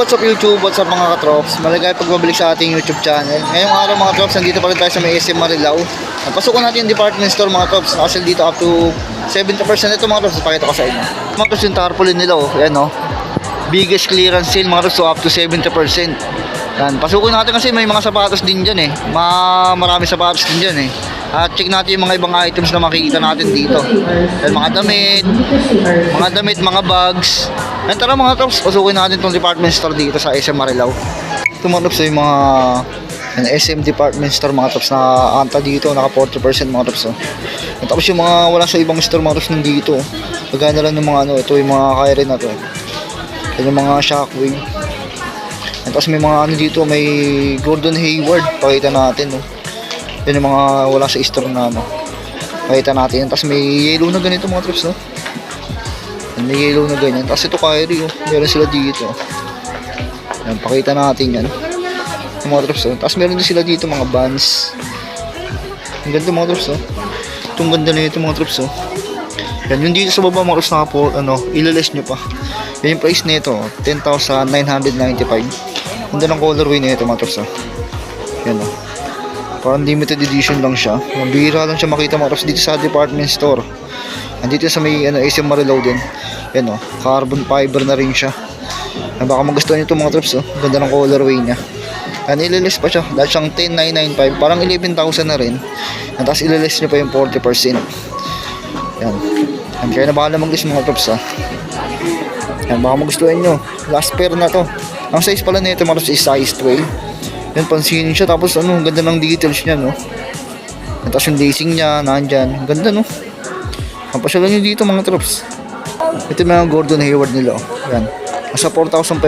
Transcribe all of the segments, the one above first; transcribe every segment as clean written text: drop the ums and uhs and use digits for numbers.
what's up YouTube? What's up mga katrops? Maligay pagbabalik sa ating YouTube channel. Ngayong araw mga trops, nandito pa rin tayo sa may SM Marilao. Napasukan natin yung department store mga trops. Nakasale dito up to 70% ito mga trops. Ipakita ko sa inyo. Mga trops yung tarpaulin nila oh. Ayan oh. Biggest clearance sale mga trops, so up to 70%. Yan. Pasukin natin kasi may mga sapatos din dyan eh. Marami sapatos din dyan eh. At check natin yung mga ibang items na makikita natin dito. Yan, mga damit, mga bags. Yan, tara mga trops, pasukin natin itong department store dito sa SM Marilao. Ito mga trops yung mga SM department store mga trops na anta dito, naka 40% mga trops. Oh. At tapos yung mga wala sa ibang store mga trops nandito. Kagaya na lang yung mga ito yung mga Kyrie na to. Yan yung mga Shockwave. At tapos may mga dito, may Gordon Hayward, pakita natin. Oh. Yan yung mga wala sa store na pakita natin. Tapos may yellow na ganito mga trops. No? May yellow na ganyan. Tapos ito Kyrie, oh. Meron sila dito. Yan, pakita natin yan. Yung mga trops, oh. Tapos meron din sila dito mga Vans. Ang ganda mga trops, oh. Itong ganda na ito mga trops, oh. Yan, yung dito sa baba mga trops na ilaless nyo pa. Yan yung price nito, 10,995. Ganda ng colorway nito mga trops, oh. Yan, oh. Parang limited edition lang siya. Mabihira lang siya makita mga trops dito sa department store. Andito sa may SM Marilao din. Yan oh, carbon fiber na rin siya. Baka magustuhan nyo itong mga trips oh. Ganda ng colorway niya. Yan, ililis pa siya. Dahil siyang 10,995. Parang 11,000 na rin. At tapos ililis nyo pa yung 40%. Yan. Yan, kaya na bahala mag-list mga trips ah. Yan, baka magustuhan nyo. Last pair na to. Ang size pala nito mga trips is size 12. Yan, pansinin siya. Tapos ganda ng details niya no. At tapos yung lacing niya, nandyan. Ganda no. Pasyalan nyo dito mga trops. Ito yung mga Gordon Hayward nila oh. Yan. Nasa 4,500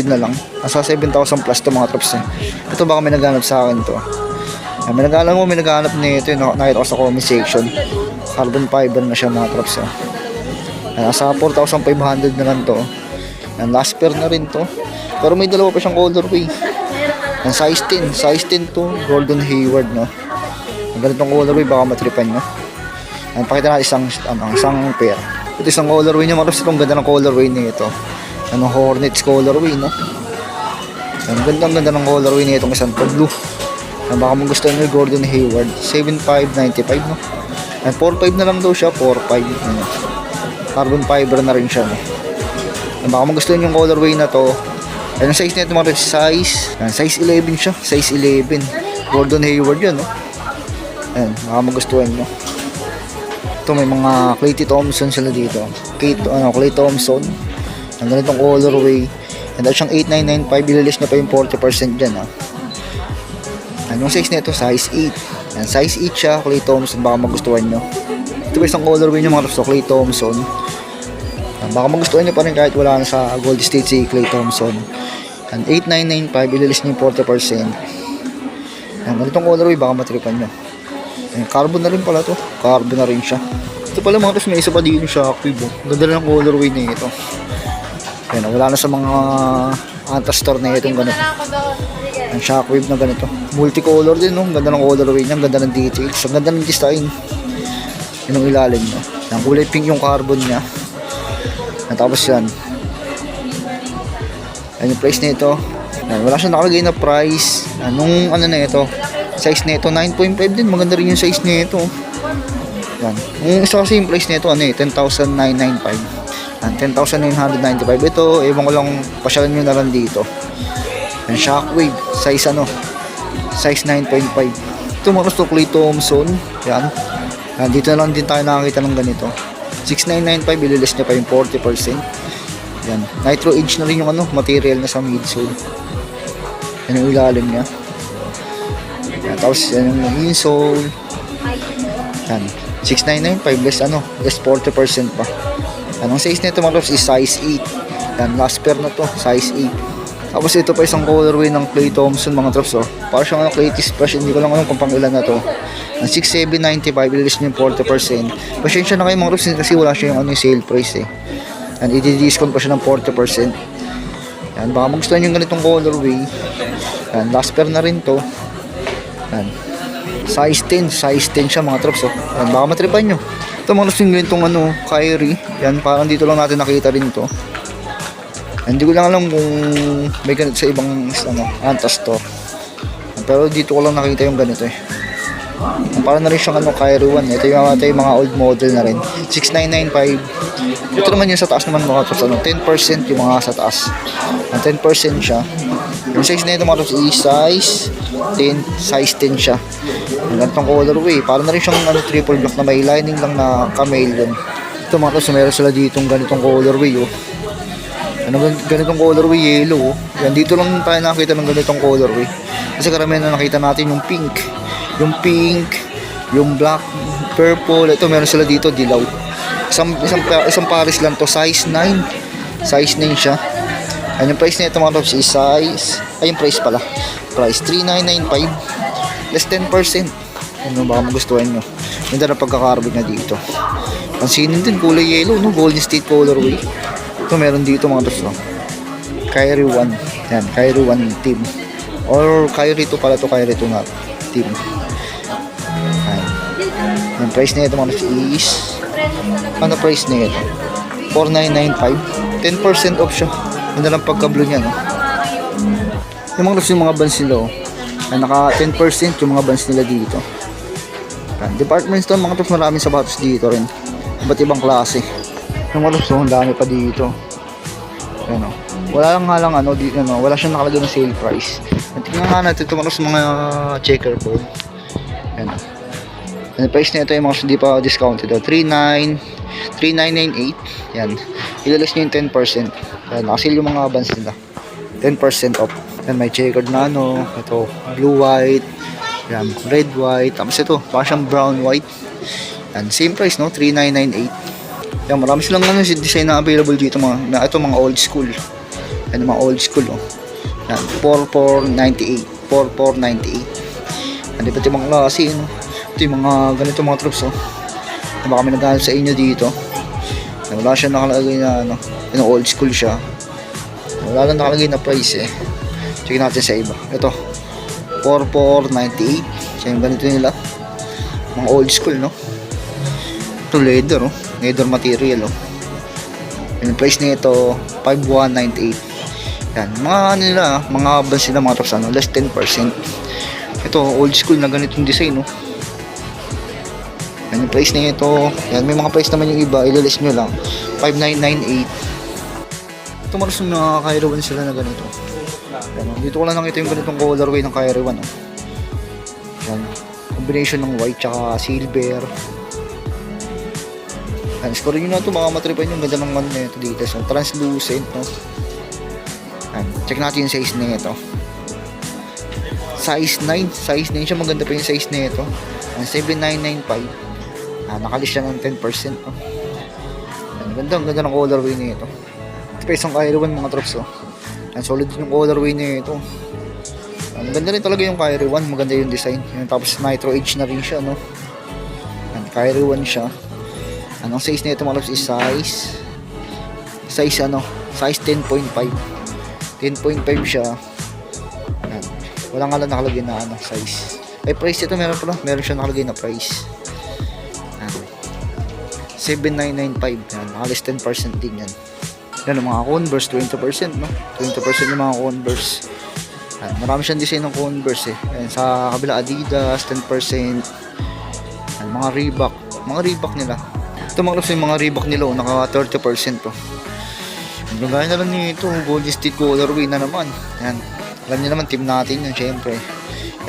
na lang. Nasa 7,000 plus to mga trops eh. Ito baka may naghanap sa akin to. Yan, may naghanap nito yung nakita ko sa comment section. Carbon fiber na siya mga trops oh. Yan, nasa 4,500 na lang to. Yan, last pair na rin to. Pero may dalawa pa siyang colorway. Yan, size 10 to Gordon Hayward no. Ang ganitong colorway baka matripan nyo. Pakita natin isang pair. Ito isang colorway niya. Maros itong ganda ng colorway nito. Hornets colorway, no? Ang ganda ng colorway nito. Isang blue. Baka mong gusto nyo Gordon Hayward. 7,595, no? 4,500 na lang daw siya. 4,500. Carbon fiber na rin siya, no? Baka mong gusto nyo yung colorway na to. Ang size nito mga size 11 siya. Size 11. Gordon Hayward yun, no? Baka mong gustuhan nyo. Ito may mga Clay Thompson sila dito. Clay Thompson. Ang ganitong colorway. And dahil siyang 8,995, ililis na pa yung 40% dyan. Anong size nito? Size 8. Yan, size 8 siya, Clay Thompson. Baka magustuhan nyo. Ito ba isang colorway nyo mga gusto, Clay Thompson. Yan, baka magustuhan nyo pa rin kahit wala na sa Gold State si Clay Thompson. Yan, 8,995, ililis na yung 40%. Yan, ganitong colorway, baka matripan nyo. Carbon na rin pala to. Carbon na rin siya. Ito pala mga tapos may isa pa dito Shockwave. Ganda na ng colorway na ito. Ayan, wala na sa mga Anta-store na itong ganito. Ang Shockwave na ganito. Multicolor din no. Ganda ng colorway niya. Ganda ng details. Ang ganda ng design. Yun ang ilalim niya. Ang kulay pink yung carbon niya. At tapos yan. Ayan yung price nito. Wala siya nakalagay na price. Anong na ito? Size nito 9.5 din, maganda rin yung size nito. Yan. Yung isa kasi yung price nito 10,995. 10,995. Ito, ewan ko lang, pasyalan nyo na lang dito. Yan, Shockwave, size size 9.5. Ito mga gusto Clay Thompson. Yan. Dito na lang din tayo nakakita ng ganito. 6,995, ililis niya pa yung 40%. Yan. Nitro edge na rin yung material na sa midsole. Yan yung ilalim niya. Yan, tapos yan yung insole. Yan, 6,995 less 40% pa. Ang size nito mga loves is size 8. Yan, last pair na to, size 8. Tapos ito pa isang colorway ng Clay Thompson mga trops oh. Para siyang latest brush, hindi ko lang alam kung pang ilan na to. Ang 6,795, ililis niyo yung 40%. Pasensya na kayo mga trops kasi wala siya yung sale price eh. Yan, i-discount pa siya ng 40%. Yan, baka magustuhan yung ganitong colorway. Yan, last pair na rin to. Yan. Size 10 siya mga trops oh. Yan, baka matripan nyo. Ito mga trops yung ganitong Kyrie. Yan, parang dito lang natin nakita rin to. Hindi ko lang alam kung may ganito sa ibang Anta store. Pero dito ko lang nakita yung ganito eh. Para na rin siyang Kyrie 1. Ito yung mga old model na rin. 6995. Ito naman yung sa taas naman mga trops. 10% yung mga sa taas. 10% siya. Yung size na ito mga trops is size 10 siya. Yung ganitong colorway. Para na rin siyang triple block na may lining lang na chameleon. Ito mga trops, meron sila ditong ganitong colorway oh. Ganitong colorway yellow. Yan, dito lang tayo nakita ng ganitong colorway. Kasi karamihan na nakita natin yung pink, yung black, purple. Ito meron sila dito dilaw. Isang pares lang to, size 9. Size 9 siya. And yung price nito mga tops is yung price 3995. Less 10%. Ano baka magustuhan nyo. Ganda na pagkakarbig na dito. Pansinin din kulay yellow, no? Golden State colorway. Ito meron dito mga tops, no? Kyrie 1. Yan, Kyrie 1 team. Or Kyrie 2 pala to, Kyrie 2 nga team. Yan. Yung price na ito mga tops is price na ito? 4995. 10% off siya. Ganda lang pagka-blue niya, no? Yung mga tops, yung mga bands nila, oh. Ay, naka 10% yung mga bands nila dito. Yan. Department store mga tops, maraming sapatos dito rin. Iba't ibang klase. Yung mga tops, ang dami pa dito. Yan, wala lang dito, wala siyang nakalagay ng sale price. Tingnan nga natin ito mga tops, mga checkerboard. Yan, yung price na ito yung mga hindi pa discounted, 3998. Yan, ilalas nyo yung 10%. Yan, nakasil yung mga bands nila, 10% off. Yan, may checkered na ito blue white, yan, red white, tapos ito baka siyang brown white. Yan, same price 3998. Yan, marami silang design na available dito ito mga old school. Yan, mga old school yan, 4498. 4498. Yan, iba't yung mga klase, ito yung mga ganito mga troops baka may naghanap sa inyo dito. Yan, wala siya nakalagay na yung old school siya, wala lang nakalagay na price eh. Check natin sa iba. Ito 4498. Siya yung ganito nila, mga old school ito leather leather material yung price nito 5198. Yan, mga mga bands nila mga tops less 10%. Ito old school na ganitong design yan, yung price nito, yan, may mga price naman yung iba, ilalis nyo lang 5998. Ito maros yung mga Kyrie 1 sila na ganito. Yan, dito ko lang nakita yung ganitong colorway ng Kyrie 1 yan, combination ng white tsaka silver. Yan, score nyo na ito, baka matripan yung ganda ng nito dito, so translucent yan, check natin yung size nito, size 9 siya, maganda pa yung size nito. 7995. Nakalis siya ng 10%. Ganda ng colorway nito. Ito pa isang Kyrie 1 mga trops. Solid yung colorway nito. Ganda rin talaga yung Kyrie 1. Maganda yung design. Tapos Nitro Edge na rin siya. Kyrie 1 siya. Anong size nito mga trops is size 10.5. 10.5 siya. Wala nga lang nakalagay na size. Ay, price ito meron siya nakalagay na price. 7995. Yan, nakalis 10% din yan. Yan, mga Converse 20%, 20% yung mga Converse. Yan, marami siyang design ng Converse Yan, sa kabila Adidas 10%. Yan, mga Reebok nila. Ito yung mga Reebok nila naka 30% Ang gagawin na lang nito, Golden State colorway na naman. Yan, alam niyo naman team natin yun syempre.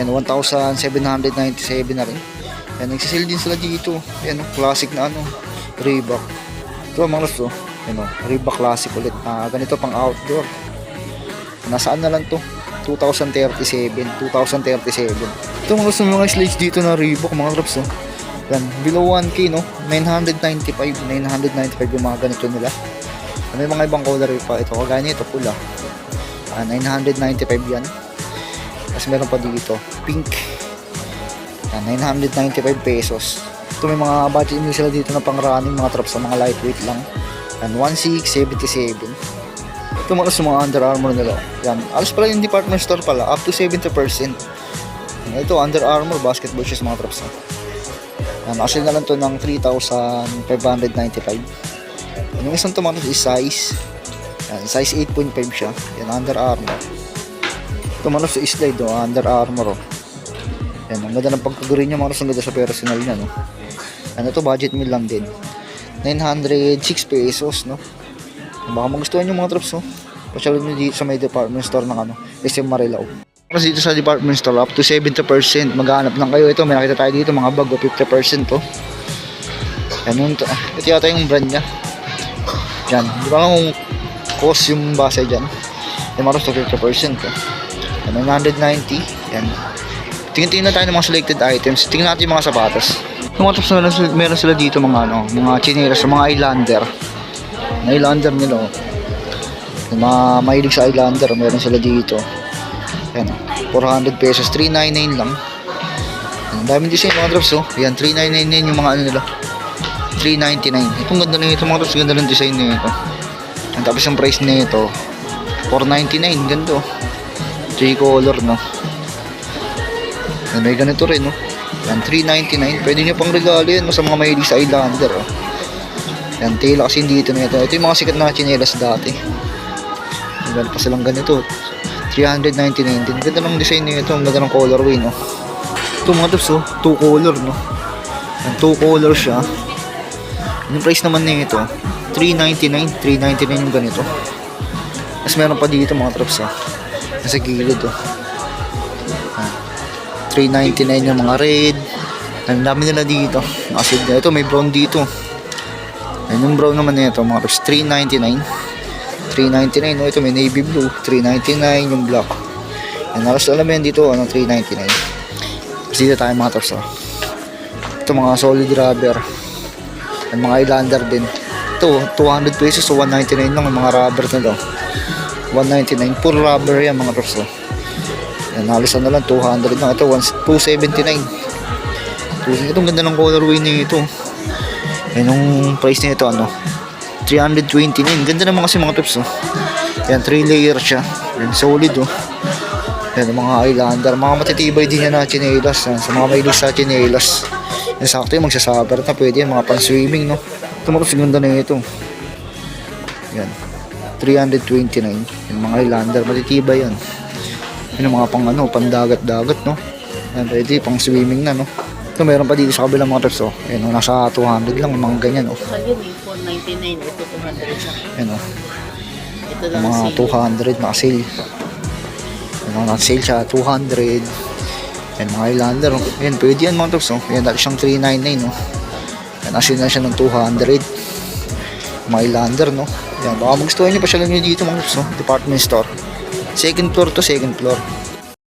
Yan, 1,797 na rin. Yan, nagsisale din sila dito. Yan, classic na Reebok. Ito mga loves Reebok classic ulit. Ganito pang outdoor. Nasaan na lang to? 2037. Ito mga loves, mga slides dito na Reebok mga loves Yan, below 1K 995 yung mga ganito nila. May mga ibang color pa ito. Kagaya nito pula. 995 yan. Tapos meron pa dito pink. Yan, 995 pesos. Ito may mga budget nila sila dito na pang running mga trops sa mga lightweight lang. Yan, 1677. Ito mga Under Armour nila. Yan, alas pala yung department store pala, up to 70%. Yan, ito Under Armour basketball shoes mga trops. Yan, actually na lang to ng 3,595. Yung isang to mga is Yan, size 8.5 siya. Yan, Under Armour. Ito mga sa slide, oh, Under Armour, oh. Yan, ang ganda ng pagkaguri niya, mga ang ganda sa personal niya, no. Ano to, budget meal lang din. 906 pesos, no. Baka magustuhan yung mga drops, no. Pasyal nyo dito sa may department store ng SM Marilao. Kasi dito sa department store, up to 70%. Maghanap lang kayo. Ito, may nakita tayo dito, mga bag, 50% to. Yan, ito yata yung brand niya. Yan, di ba kung cost yung base dyan? Yan, maros to 50% to. Yan, 990. Yan. Tingin-tingin na tayo ng mga selected items. Tingnan natin yung mga sapatos. Yung mga tops na meron sila dito, mga chinelas, mga Islander. Mga Islander nila, oh. Yung mga mahilig sa Islander, meron sila dito. Yan, 400 pesos, 399 lang. Ang daming design mga drops, oh. Yan, 399 yung mga nila. 399. Itong ganda na ito mga drops, ganda ng design na ito. Yan, tapos yung price na ito, 499, ganda, oh. 3 color, no. Yan, may ganito rin, no. Yan, 399. Pwede nyo pang regalo yan, no, sa mga mahilig sa Islander, oh. Yan, tela kasi dito na ito. Ito yung mga sikat na chinelas dati. Meron pa silang ganito, 399 din. Ganda ng design nito, ang ganda ng colorway, no. Ito mga tops, oh, 2 color, no. Yan, 2 color siya. Yung price naman nito, 399. 399 yung ganito. Tapos meron pa dito mga tops, oh. Nasa gilid, oh. 399 yung mga red. Ang dami nila dito. Nakasid na ito, may brown dito. Yan yung brown naman nito mga tops, 399. 399, no? Ito may navy blue, 399 yung black. Yan, alas alam yan dito, 399. Tapos dito tayo mga tops, oh. Ito mga solid rubber. Yan, mga Islander din. Ito, 200 pesos, so 199 lang yung mga rubber na lang. 199, full rubber yan mga tops, oh. Yan, alas na lang, 200 lang. Ito, 279. Itong ganda ng colorway nito. Yan yung price nito, 329. Ganda naman kasi mga tops, oh. Yan, 3 layer siya. Yan, solid, oh. Yan, mga Islander. Mga matitibay din yan na chinelas. Yan, sa mga mahilig sa chinelas. Yan, sakto yung magsasaber na. Pwede yan, mga pan-swimming, no. Ito mga tops, ganda na ito. Yan, 329. Yung mga Islander, matitibay yan. Yan, mga pang, pandagat-dagat, no. Yan, pwede, pang swimming na, no. Ito, meron pa dito sa kabilang mga tops, oh. Yan, nasa 200 lang, yung mga ganyan, oh. Ayun, 499, ito 200 siya. Yan, oh. Ito lang Mga sale. 200 naka-sale. Yan, naka-sale siya, 200. Yan, mga Islander, oh. Yan, pwede yan mga tops, oh. Yan, dati siyang 399, oh. Yan, naka-sale na siya ng 200. Mga Islander, no. Yan, baka magustuhan nyo pa siya lang nyo dito mga tops, oh. Department store. Second floor to second floor.